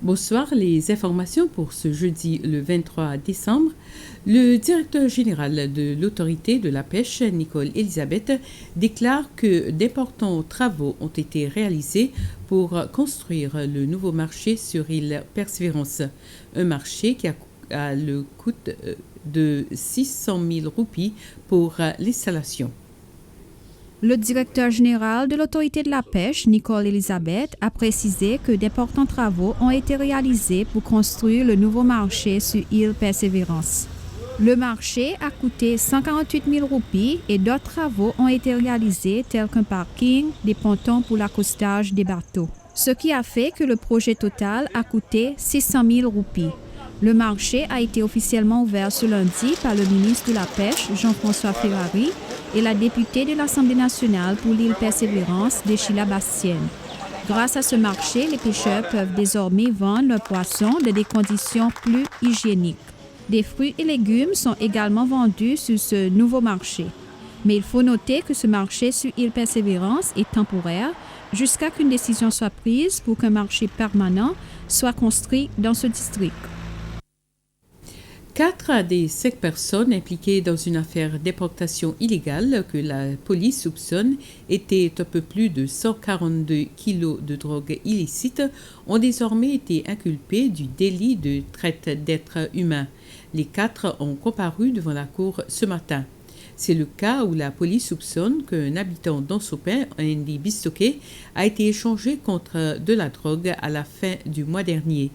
Bonsoir, les informations pour ce jeudi le 23 décembre. Le directeur général de l'autorité de la pêche, Nicole Elisabeth, déclare que d'importants travaux ont été réalisés pour construire le nouveau marché sur île Persévérance. Un marché qui a le coût de 600 000 roupies pour l'installation. Le directeur général de l'autorité de la pêche, Nicole Elisabeth, a précisé que d'importants travaux ont été réalisés pour construire le nouveau marché sur île Persévérance. Le marché a coûté 148 000 roupies et d'autres travaux ont été réalisés tels qu'un parking, des pontons pour l'accostage des bateaux. Ce qui a fait que le projet total a coûté 600 000 roupies. Le marché a été officiellement ouvert ce lundi par le ministre de la Pêche, Jean-François Ferrari, et la députée de l'Assemblée nationale pour l'île Persévérance, Deschila Bastienne. Grâce à ce marché, les pêcheurs peuvent désormais vendre leurs poissons dans des conditions plus hygiéniques. Des fruits et légumes sont également vendus sur ce nouveau marché. Mais il faut noter que ce marché sur île Persévérance est temporaire jusqu'à qu'une décision soit prise pour qu'un marché permanent soit construit dans ce district. 4 des 5 personnes impliquées dans une affaire déportation illégale que la police soupçonne était un peu plus de 142 kilos de drogue illicite ont désormais été inculpées du délit de traite d'êtres humains. Les 4 ont comparu devant la cour ce matin. C'est le cas où la police soupçonne qu'un habitant d'Ansopin, Andy Bistoké, a été échangé contre de la drogue à la fin du mois dernier.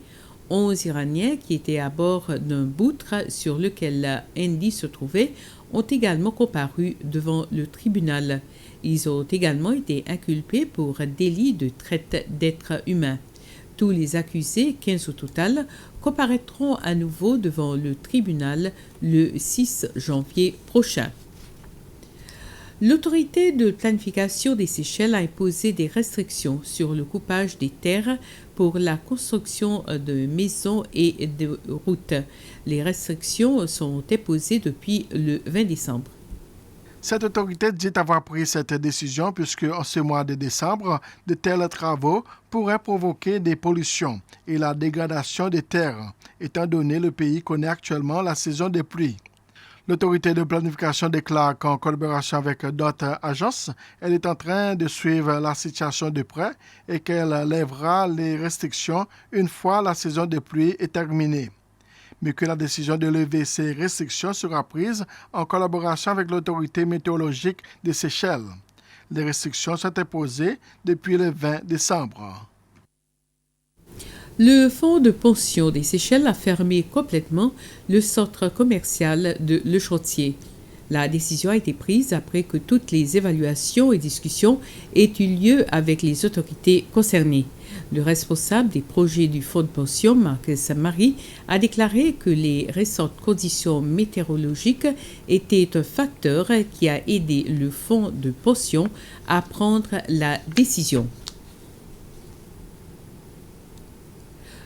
11 Iraniens qui étaient à bord d'un boutre sur lequel Andy se trouvait ont également comparu devant le tribunal. Ils ont également été inculpés pour délit de traite d'êtres humains. Tous les accusés, 15 au total, comparaîtront à nouveau devant le tribunal le 6 janvier prochain. L'autorité de planification des Seychelles a imposé des restrictions sur le coupage des terres pour la construction de maisons et de routes. Les restrictions sont imposées depuis le 20 décembre. Cette autorité dit avoir pris cette décision puisque en ce mois de décembre, de tels travaux pourraient provoquer des pollutions et la dégradation des terres, étant donné le pays connaît actuellement la saison des pluies. L'autorité de planification déclare qu'en collaboration avec d'autres agences, elle est en train de suivre la situation de près et qu'elle lèvera les restrictions une fois la saison des pluies est terminée. Mais que la décision de lever ces restrictions sera prise en collaboration avec l'autorité météorologique des Seychelles. Les restrictions sont imposées depuis le 20 décembre. Le fonds de pension des Seychelles a fermé complètement le centre commercial de Le Chantier. La décision a été prise après que toutes les évaluations et discussions aient eu lieu avec les autorités concernées. Le responsable des projets du fonds de pension, Marc Saint-Marie, a déclaré que les récentes conditions météorologiques étaient un facteur qui a aidé le fonds de pension à prendre la décision.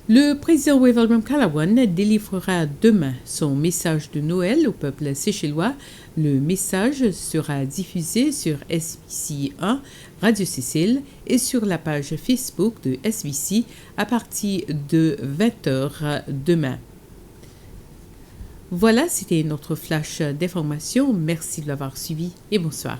Le président Waverman Callaghan délivrera demain son message de Noël au peuple séchellois. Le message sera diffusé sur SBC1, Radio Seychelles et sur la page Facebook de SBC à partir de 20h demain. Voilà, c'était notre flash d'information. Merci de l'avoir suivi et bonsoir.